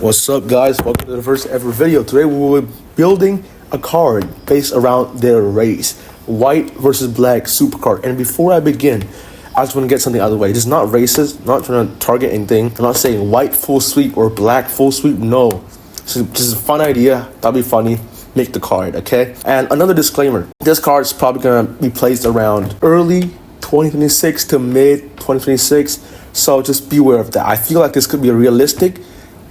What's up, guys? Welcome to the first ever video. Today we will be building a card based around their race. White versus black supercard. And before I begin, I just want to get something out of the way. This is not racist, not trying to target anything. I'm not saying white full sweep or black full sweep. No. It's just a fun idea. That'd be funny. Make the card, okay? And another disclaimer. This card is probably going to be placed around early 2026 to mid 2026. So just beware of that. I feel like this could be realistic.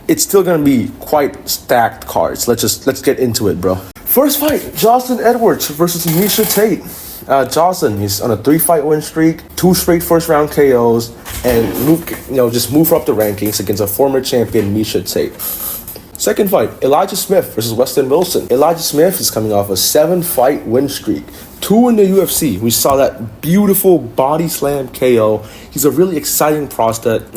It's still going to be quite stacked cards. Let's get into it, bro. First fight, Jocelyn Edwards versus Miesha Tate. Jocelyn, he's on a 3-fight win streak, 2 straight first-round KOs, and just move up the rankings against a former champion, Miesha Tate. Second fight, Elijah Smith versus Weston Wilson. Elijah Smith is coming off a 7-fight win streak, 2 in the UFC. We saw that beautiful body slam KO. He's a really exciting prospect,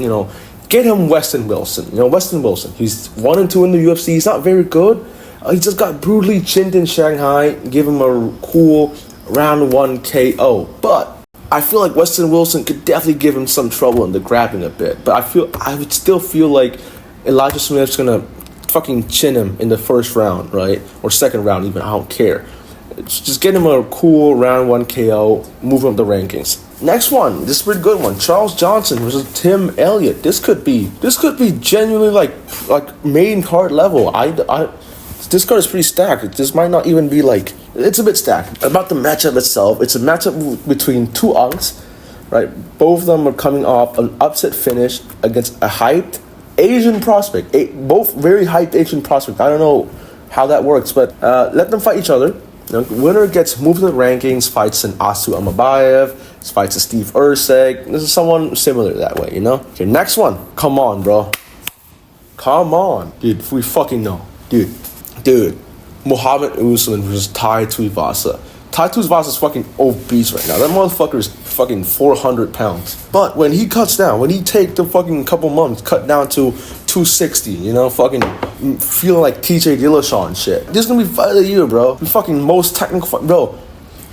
Get him Weston Wilson. Weston Wilson. He's 1 and 2 in the UFC. He's not very good. He just got brutally chinned in Shanghai. Give him a cool round 1 KO. But I feel like Weston Wilson could definitely give him some trouble in the grappling a bit. But I would still feel like Elijah Smith's gonna fucking chin him in the first round, right? Or second round even. I don't care. Just get him a cool round 1 KO. Move him up the rankings. Next one, this is a pretty good one. Charles Johnson versus Tim Elliott. This could be genuinely like main card level. This card is pretty stacked. This might not even be it's a bit stacked. About the matchup itself, it's a matchup between 2 unks, right? Both of them are coming off an upset finish against a hyped Asian prospect. Both very hyped Asian prospect. I don't know how that works, but let them fight each other. Winner gets moved to the rankings, fights an Asu Amabayev, fights a Steve Erceg. This is someone similar that way, Okay, next one. Come on, bro. Come on. Dude, we fucking know. Dude. Muhammad Usman versus Tai Tuivasa. Tai Tuivasa is fucking obese right now. That motherfucker is fucking 400 pounds. But when he cuts down, when he take the fucking couple months, cut down to 260, fucking feeling like TJ Dillashaw and shit. This is gonna be fight of the year, bro. The fucking most technical fight. Bro,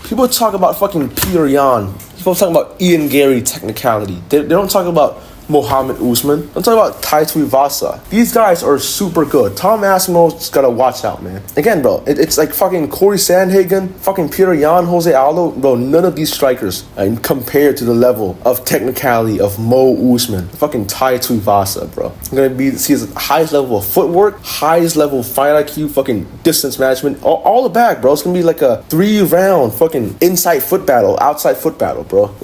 people talk about fucking Peter Yan. People talk about Ian Gary technicality. They don't talk about Muhammad Usman. I'm talking about Tai Tuivasa. These guys are super good. Tom Aspinall's gotta watch out, man. Again, bro, it's like fucking Corey Sandhagen, fucking Peter Yan, Jose Aldo. Bro, none of these strikers compared to the level of technicality of Mo Usman. Fucking Tai Tuivasa, bro. I'm gonna see his highest level of footwork, highest level of fight IQ, fucking distance management, all the back, bro. It's gonna be like a 3-round fucking inside foot battle, outside foot battle, bro.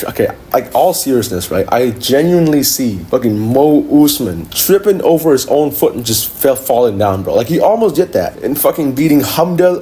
Okay, all seriousness, right? I genuinely see fucking Mo Usman tripping over his own foot and just falling down, bro. He almost did that in fucking beating Hamdi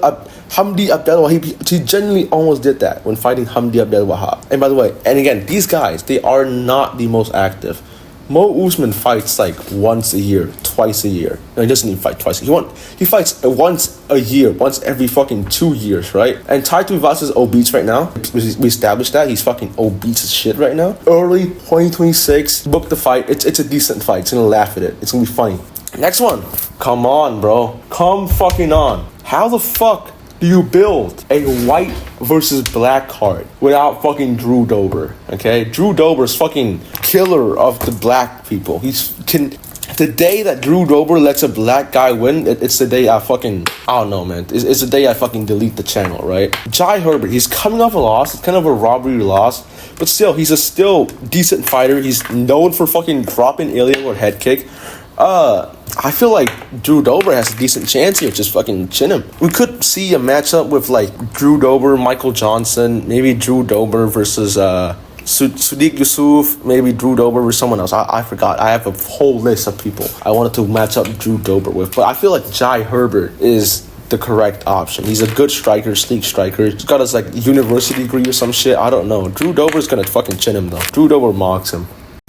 Abdelwahab. He genuinely almost did that when fighting Hamdi Abdelwahab. And by the way, and again, these guys, they are not the most active. Mo Usman fights once a year, twice a year. No, he doesn't even fight twice. He fights once a year, once every fucking 2 years, right? And Tai Tuivasa is obese right now. We established that. He's fucking obese as shit right now. Early 2026, book the fight. It's a decent fight. It's gonna laugh at it. It's gonna be funny. Next one. Come on, bro. Come fucking on. How the fuck do you build a white versus black card without fucking Drew Dober? Okay, Drew Dober's fucking killer of the black people. The day that Drew Dober lets a black guy win, it's the day I don't know, man. It's the day I fucking delete the channel, right? Jai Herbert, he's coming off a loss. It's kind of a robbery loss, but still, he's a still decent fighter. He's known for fucking dropping alien or head kick. I feel like Drew Dober has a decent chance here. Just fucking chin him. We could see a matchup with Drew Dober, Michael Johnson, maybe Drew Dober versus Sadiq Yusuf, maybe Drew Dober versus someone else. I forgot. I have a whole list of people I wanted to match up Drew Dober with, but I feel like Jai Herbert is the correct option. He's a good striker, sleek striker. He's got his university degree or some shit. I don't know. Drew Dober's gonna fucking chin him though. Drew Dober mocks him.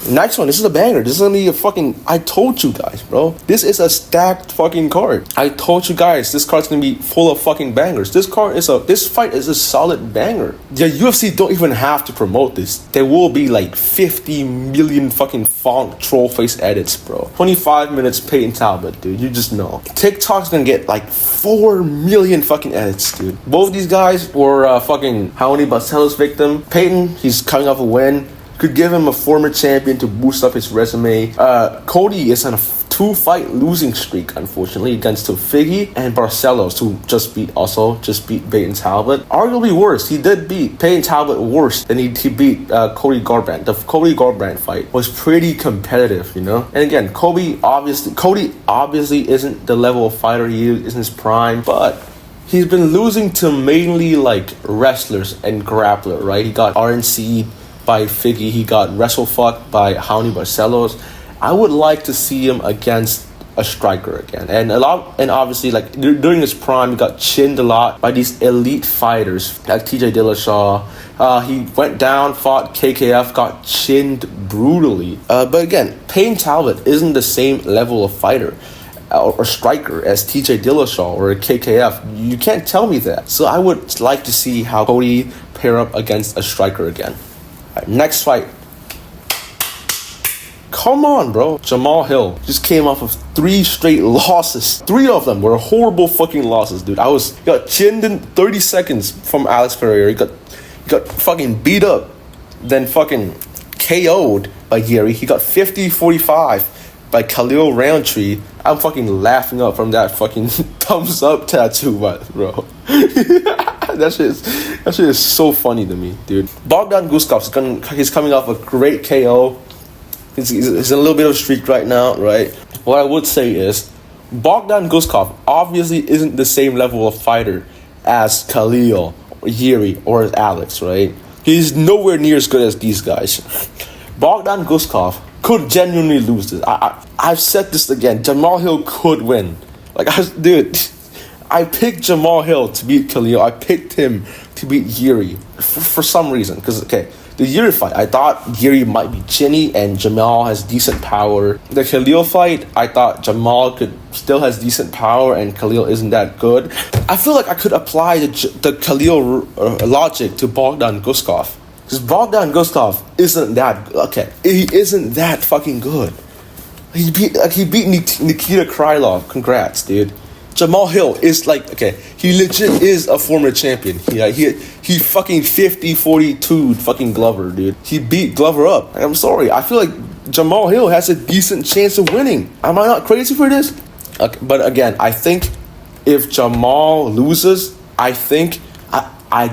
Next one, this is a banger. This is gonna be a fucking... I told you guys, bro. This is a stacked fucking card. I told you guys, this card's gonna be full of fucking bangers. This fight is a solid banger. The UFC don't even have to promote this. There will be 50 million fucking font troll face edits, bro. 25 minutes Payton Talbott, dude. You just know. TikTok's gonna get 4 million fucking edits, dude. Both these guys were fucking Raoni Barcelos victim. Payton, he's coming off a win. Could give him a former champion to boost up his resume. Cody is on a 2-fight losing streak, unfortunately, against Figgy and Barcelos, who just beat Payton Talbott. Arguably worse, he did beat Payton Talbott worse than he beat Cody Garbrandt. The Cody Garbrandt fight was pretty competitive, you know. And again, Cody obviously isn't the level of fighter he is in his prime, but he's been losing to mainly like wrestlers and grappler, right? He got RNC by Figgy, he got wrestlefucked by Raoni Barcelos. I would like to see him against a striker again, and obviously like during his prime, he got chinned a lot by these elite fighters like TJ Dillashaw. He went down, fought KKF, got chinned brutally. But again, Payton Talbott isn't the same level of fighter or striker as TJ Dillashaw or KKF. You can't tell me that. So I would like to see how Cody pair up against a striker again. All right, next fight. Come on, bro. Jamal Hill just came off of 3 straight losses. 3 of them were horrible fucking losses, dude. He got chinned in 30 seconds from Alex Pereira. He got fucking beat up, then fucking KO'd by Gary. He got 50-45 by Khalil Roundtree. I'm fucking laughing up from that fucking thumbs up tattoo, bro. That shit is so funny to me, dude. Bogdan Guskov he's coming off a great KO. He's in a little bit of a streak right now, right? What I would say is Bogdan Guskov obviously isn't the same level of fighter as Khalil or Yuri or as Alex, right? He's nowhere near as good as these guys. Bogdan Guskov could genuinely lose this. I've said this again. Jamal Hill could win. I picked Jamal Hill to beat Khalil. I picked him to beat Yuri for some reason. Because, the Yuri fight, I thought Yuri might be chinny and Jamal has decent power. The Khalil fight, I thought Jamal still has decent power and Khalil isn't that good. I feel like I could apply the Khalil logic to Bogdan Guskov. Because Bogdan Guskov isn't that... he isn't that fucking good. He beat Nikita Krylov. Congrats, dude. Jamal Hill is he legit is a former champion. He fucking 50-42 fucking Glover, dude. He beat Glover up. I'm sorry. I feel like Jamal Hill has a decent chance of winning. Am I not crazy for this? But again, I think if Jamal loses, I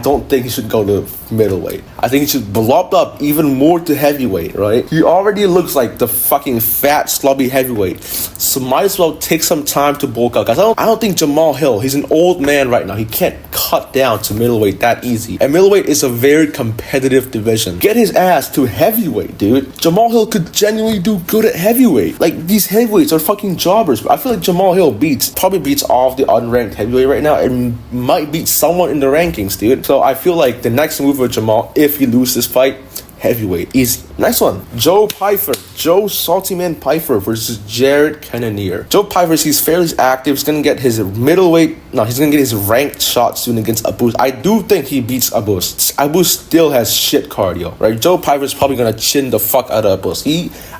don't think he should go to middleweight. I think he should blow up even more to heavyweight, right? He already looks like the fucking fat, slubby heavyweight. So might as well take some time to bulk up. Guys, I don't think Jamal Hill, he's an old man right now. He can't cut down to middleweight that easy. And middleweight is a very competitive division. Get his ass to heavyweight, dude. Jamal Hill could genuinely do good at heavyweight. Like, these heavyweights are fucking jobbers. But I feel like Jamal Hill probably beats all of the unranked heavyweight right now and might beat someone in the rankings, dude. So I feel like the next move for Jamal, if he loses this fight, heavyweight, easy. Next one, Joe Salty Man Pyfer versus Jared Cannonier. Joe Pyfer, he's fairly active. He's gonna get his ranked shot soon against Abus. I do think he beats Abus. Abus still has shit cardio, right? Joe Pyfer's probably gonna chin the fuck out of Abus.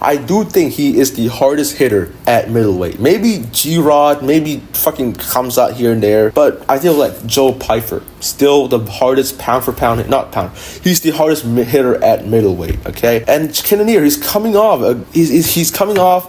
I do think he is the hardest hitter at middleweight. Maybe G-Rod, maybe fucking comes out here and there, but I feel like Joe Pyfer still the hardest he's the hardest hitter at middleweight, okay? And Cannonier, he's coming off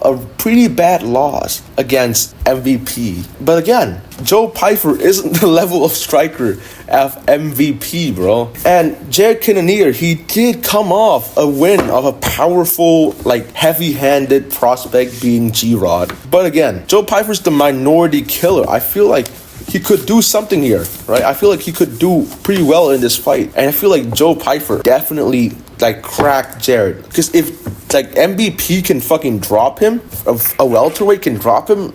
a pretty bad loss against MVP. But again, Joe Pyfer isn't the level of striker of MVP, bro. And Jared Cannonier, he did come off a win of a powerful, heavy-handed prospect being G-Rod. But again, Joe Pyfer's the minority killer. I feel like he could do something here, right? I feel like he could do pretty well in this fight. And I feel like Joe Pyfer definitely, crack Jared. Because if, MVP can fucking drop him, a welterweight can drop him,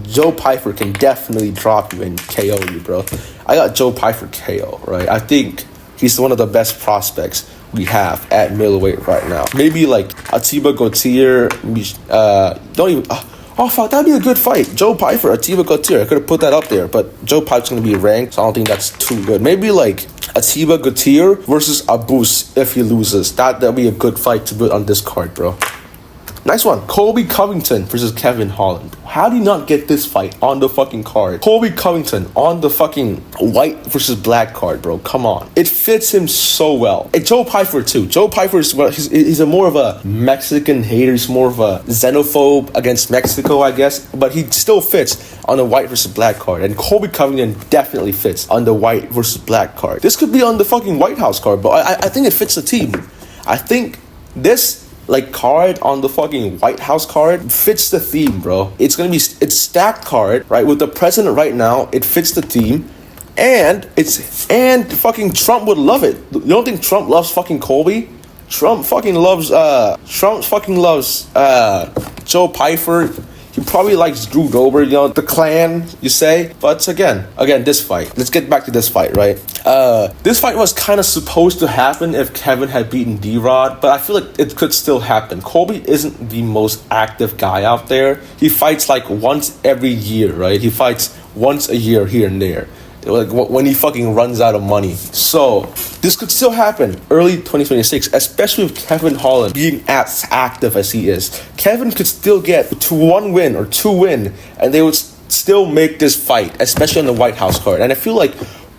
Joe Pyfer can definitely drop you and KO you, bro. I got Joe Pyfer KO, right? I think he's one of the best prospects we have at middleweight right now. Maybe, Atiba Gautier, oh, fuck, that'd be a good fight. Joe Pyfer, Atiba Gautier. I could have put that up there, but Joe Pyfer's going to be ranked, so I don't think that's too good. Maybe, Atiba Gautier versus Abus if he loses. That'd be a good fight to put on this card, bro. Next one, Colby Covington versus Kevin Holland. How do you not get this fight on the fucking card? Colby Covington on the fucking white versus black card, bro. Come on. It fits him so well. And Joe Pyfer too. Joe Pyfer is he's a more of a Mexican hater. He's more of a xenophobe against Mexico, I guess. But he still fits on the white versus black card. And Colby Covington definitely fits on the white versus black card. This could be on the fucking White House card, but I think it fits the team. I think this card on the fucking White House card fits the theme, bro. It's stacked card, right? With the president right now, it fits the theme. And fucking Trump would love it. You don't think Trump loves fucking Colby? Trump fucking loves Joe Pyfer. He probably likes Drew Dober, the clan, you say. But again, this fight. Let's get back to this fight, right? This fight was kind of supposed to happen if Kevin had beaten D-Rod, but I feel like it could still happen. Colby isn't the most active guy out there. He fights like once every year, right? He fights once a year here and there. Like when he fucking runs out of money. So this could still happen early 2026, especially with Kevin Holland being as active as he is. Kevin could still get to 1 win or 2 win, and they would still make this fight, especially on the White House card. And I feel like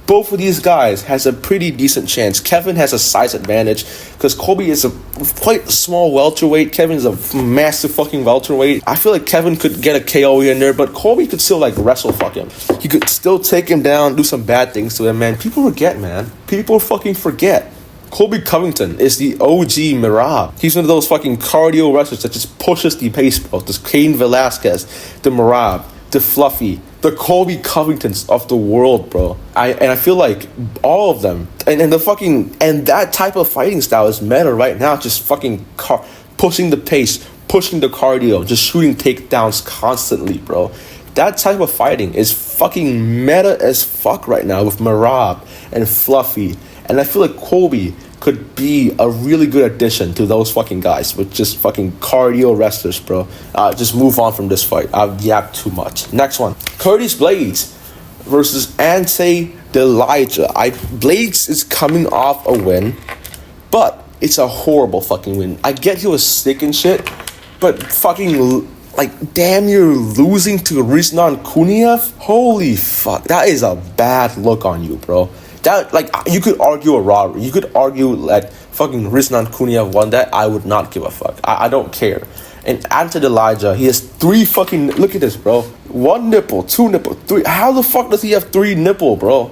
both of these guys has a pretty decent chance. Kevin has a size advantage because Colby is a quite small welterweight. Kevin is a massive fucking welterweight. I feel like Kevin could get a KO in there, but Colby could still wrestle fuck him. He could still take him down, do some bad things to him, man. People forget, man. People fucking forget. Colby Covington is the OG Merab. He's one of those fucking cardio wrestlers that just pushes the pace, bro. This Cain Velasquez, the Merab, the Fluffy, the Colby Covingtons of the world, bro. I feel like all of them and that type of fighting style is meta right now. Just fucking pushing the pace, pushing the cardio, just shooting takedowns constantly, bro. That type of fighting is fucking meta as fuck right now with Merab and Fluffy. And I feel like Colby could be a really good addition to those fucking guys with just fucking cardio wrestlers, bro. Just move on from this fight. I've yapped too much. Next one. Curtis Blades versus Ante Delija. Blades is coming off a win, but it's a horrible fucking win. I get he was sick and shit, but fucking damn near losing to Riznan Kuniev? Holy fuck. That is a bad look on you, bro. That, you could argue a robbery. You could argue, fucking Riznan Kuniev won that. I would not give a fuck. I don't care. And Ante Delija, he has 3 fucking... Look at this, bro. 1 nipple, 2 nipple, 3... How the fuck does he have 3 nipple, bro?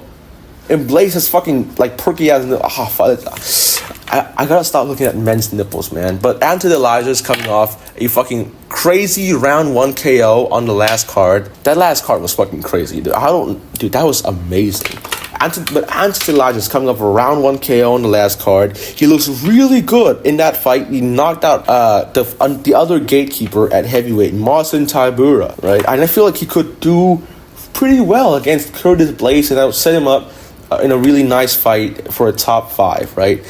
And Blaze has fucking, perky ass... I gotta stop looking at men's nipples, man. But Ante Delija is coming off a fucking crazy round 1 KO on the last card. That last card was fucking crazy, dude. That was amazing. But Ante Delija is coming off a round 1 KO on the last card. He looks really good in that fight. He knocked out the other gatekeeper at heavyweight, Marcin Tybura, right? And I feel like he could do pretty well against Curtis Blades, and that would set him up in a really nice fight for a top 5, right?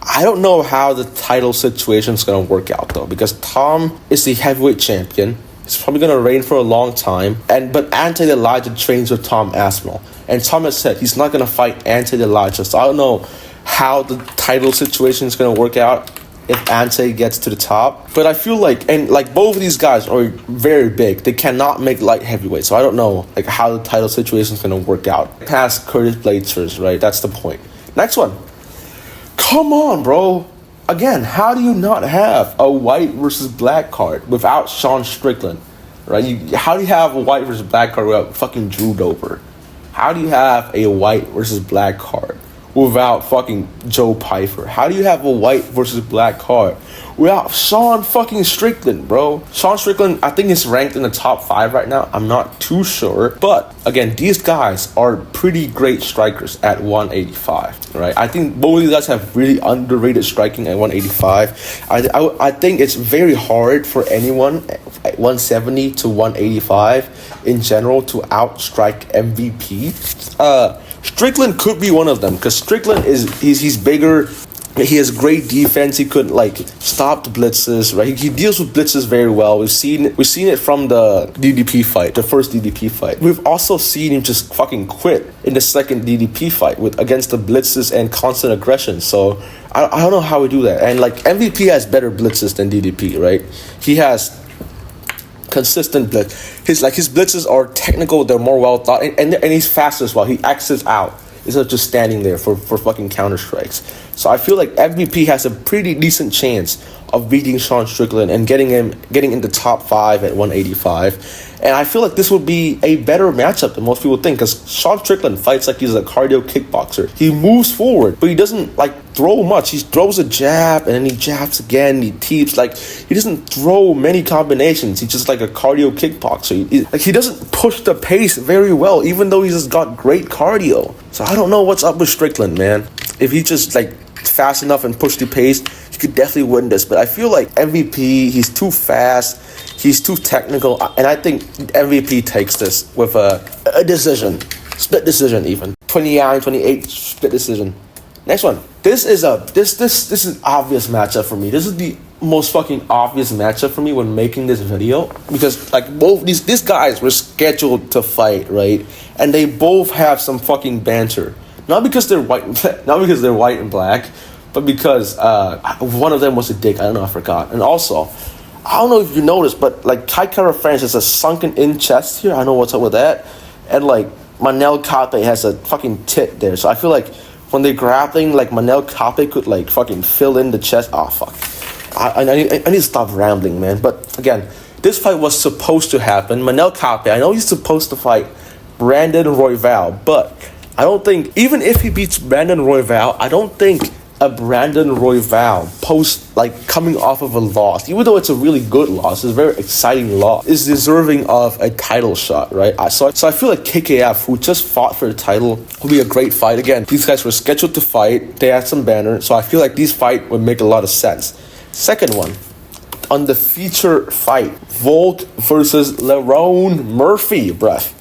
I don't know how the title situation is going to work out, though, because Tom is the heavyweight champion. He's probably going to reign for a long time. But Ante Delija trains with Tom Aspinall. And Tom has said he's not going to fight Ante Delija. So I don't know how the title situation is going to work out if Ante gets to the top. But I feel like both of these guys are very big. They cannot make light heavyweight. So I don't know how the title situation is going to work out. Past Curtis Blades first, right? That's the point. Next one. Come on, bro. Again, how do you not have a white versus black card without Sean Strickland, right? How do you have a white versus black card without fucking Drew Dober? How do you have a white versus black card without fucking Joe Pyfer? How do you have a white versus black card without Sean fucking Strickland, bro? Sean Strickland, I think, is ranked in the top 5 right now. I'm not too sure. But, again, these guys are pretty great strikers at 185, right? I think both of these guys have really underrated striking at 185. I think it's very hard for anyone at 170 to 185 in general to outstrike MVP. Strickland could be one of them because Strickland he's bigger. He has great defense. He could like stop the blitzes, right? He deals with blitzes very well. We've seen it from the DDP fight, the first DDP fight. We've also seen him just fucking quit in the second DDP fight against the blitzes and constant aggression. So I don't know how we do that. And like MVP has better blitzes than DDP, right? He has consistent blitz. His blitzes are technical. They're more well thought, and he's fast as well. He exits out instead of just standing there for fucking counter strikes. So I feel like MVP has a pretty decent chance of beating Sean Strickland and getting in the top 5 at 185. And I feel like this would be a better matchup than most people think, because Sean Strickland fights like he's a cardio kickboxer. He moves forward, but he doesn't like throw much. He throws a jab and then he jabs again. He teeps. Like, he doesn't throw many combinations. He's just like a cardio kickboxer. He doesn't push the pace very well, even though he's just got great cardio. So I don't know what's up with Strickland, man. If he just like fast enough and push the pace, he could definitely win this. But I feel like MVP, he's too fast. He's too technical, and I think MVP takes this with a decision. Split decision even. 29-28 split decision. Next one. This is an obvious matchup for me. This is the most fucking obvious matchup for me when making this video, because like both these guys were scheduled to fight, right? And they both have some fucking banter. Not because they're white and black, but because one of them was a dick. I don't know, I forgot. And also, I don't know if you noticed, but like Kai France has a sunken in chest here. I don't know what's up with that. And like Manel Kape has a fucking tit there. So I feel like when they're grappling, like Manel Kape could like fucking fill in the chest. Oh fuck. I need to stop rambling, man. But again, this fight was supposed to happen. Manel Kape, I know he's supposed to fight Brandon Royval, but I don't think, even if he beats Brandon Royval, I don't think a Brandon Royval post like coming off of a loss, even though it's a really good loss, it's a very exciting loss, is deserving of a title shot, right? So I feel like KKF, who just fought for the title, will be a great fight. Again, these guys were scheduled to fight. They had some banner, so I feel like these fight would make a lot of sense. Second one, on the feature fight, Volk versus Lerone Muprhy, bruh.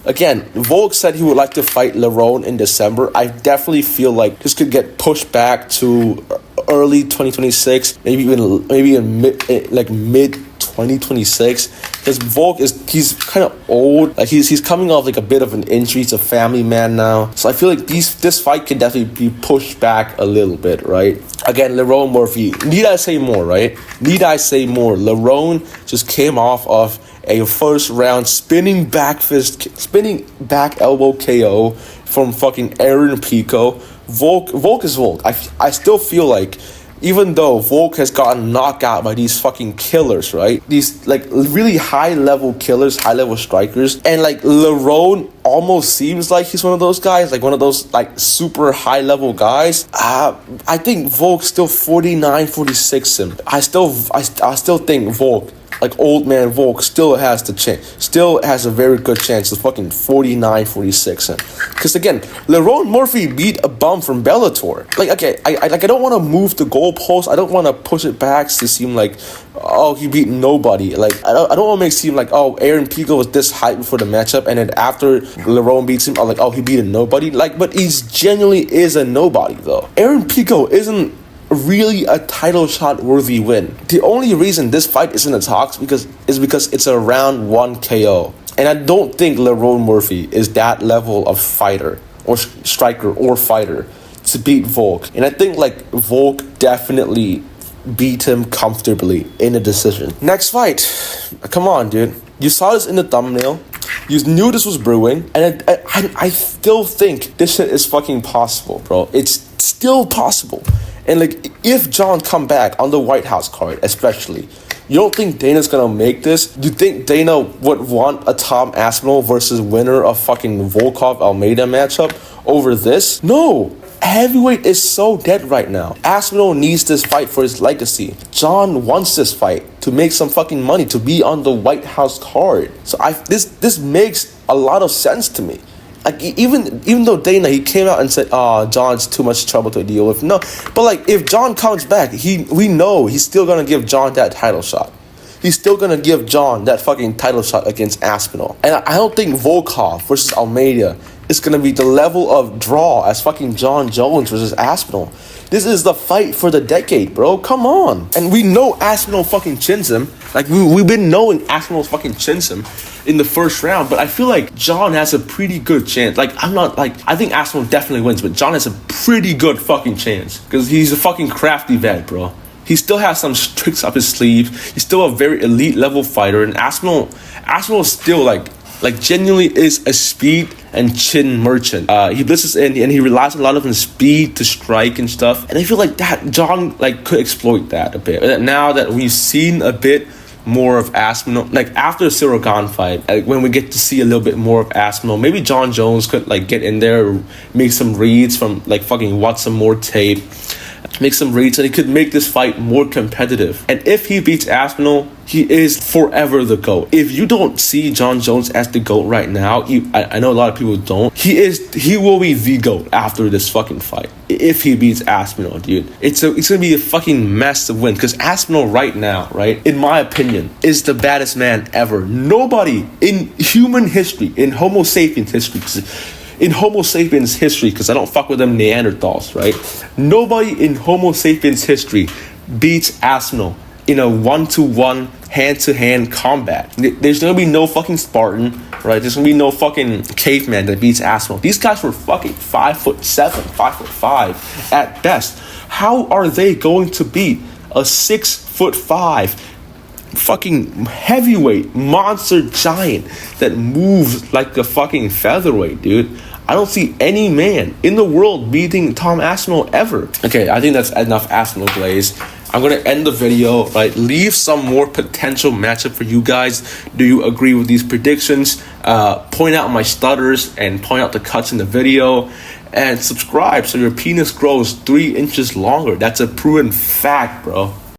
Again, Volk said he would like to fight Lerone in December. I definitely feel like this could get pushed back to early 2026, maybe in mid 2026. Because Volk he's kind of old. Like he's coming off like a bit of an injury. He's a family man now. So I feel like this fight can definitely be pushed back a little bit, right? Again, Lerone Muprhy. Need I say more, right? Need I say more? Lerone just came off of a first round spinning back elbow KO from fucking Aaron Pico. Volk is Volk. I still feel like, even though Volk has gotten knocked out by these fucking killers, right? These like really high level killers, high level strikers, and like Lerone almost seems like he's one of those guys, like one of those like super high level guys. I think Volk still 49-46 him. I still think Volk, like old man Volk, still has a very good chance to fucking 49-46 him. Because again, Lerone Muprhy beat a bum from Bellator. Like, okay, I don't want to move the goalpost. I don't want to push it back to seem like, oh, he beat nobody. Like, I don't want to make it seem like, oh, Aaron Pico was this hyped before the matchup, and then after Lerone beats him, I'm like, oh, he beat a nobody. Like, but he genuinely is a nobody though. Aaron Pico isn't really a title shot worthy win. The only reason this fight is in the talks is because it's a round 1 KO. And I don't think Lerone Muprhy is that level of fighter or striker or fighter to beat Volk. And I think like Volk definitely beat him comfortably in a decision. Next fight. Come on, dude. You saw this in the thumbnail. You knew this was brewing. And I still think this shit is fucking possible, bro. It's still possible. And like, if John come back on the White House card, especially, you don't think Dana's gonna make this? You think Dana would want a Tom Aspinall versus winner of fucking Volkov Almeida matchup over this? No. Heavyweight is so dead right now. Aspinall needs this fight for his legacy. John wants this fight to make some fucking money, to be on the White House card. So this makes a lot of sense to me. Like, even though Dana, he came out and said, John's too much trouble to deal with. No, but like, if John comes back, we know he's still gonna give John that title shot. He's still gonna give John that fucking title shot against Aspinall. And I don't think Volkov versus Almeida is gonna be the level of draw as fucking John Jones versus Aspinall. This is the fight for the decade, bro. Come on. And we know Aspinall fucking chins him. Like, we've been knowing Aspinall fucking chins him in the first round. But I feel like John has a pretty good chance. Like, I think Aspinall definitely wins, but John has a pretty good fucking chance. Because he's a fucking crafty vet, bro. He still has some tricks up his sleeve. He's still a very elite level fighter. And Aspinall is still like genuinely is a speed and chin merchant. He blitzes in and he relies a lot on his speed to strike and stuff. And I feel like that John like could exploit that a bit. Now that we've seen a bit more of Aspinall, like after the Cyril Gane fight, like when we get to see a little bit more of Aspinall, maybe John Jones could like get in there, make some reads from like fucking watch some more tape, make some reads, and he could make this fight more competitive. And if he beats Aspinall, he is forever the GOAT. If you don't see John Jones as the GOAT right now, I know a lot of people don't. He will be the GOAT after this fucking fight. If he beats Aspinall, dude. It's gonna be a fucking massive win. Because Aspinall right now, right, in my opinion, is the baddest man ever. Nobody in human history, in Homo sapiens history, because I don't fuck with them Neanderthals, right? Nobody in Homo sapiens history beats Aspinall in a 1-to-1 hand-to-hand combat. There's gonna be no fucking Spartan, right? There's gonna be no fucking caveman that beats Aspinall. These guys were fucking 5'7", 5'5" at best. How are they going to beat a 6'5" fucking heavyweight monster giant that moves like a fucking featherweight, dude? I don't see any man in the world beating Tom Aspinall ever. Okay, I think that's enough Aspinall glaze. I'm going to end the video, right? Leave some more potential matchup for you guys. Do you agree with these predictions? Point out my stutters and point out the cuts in the video. And subscribe so your penis grows 3 inches longer. That's a proven fact, bro.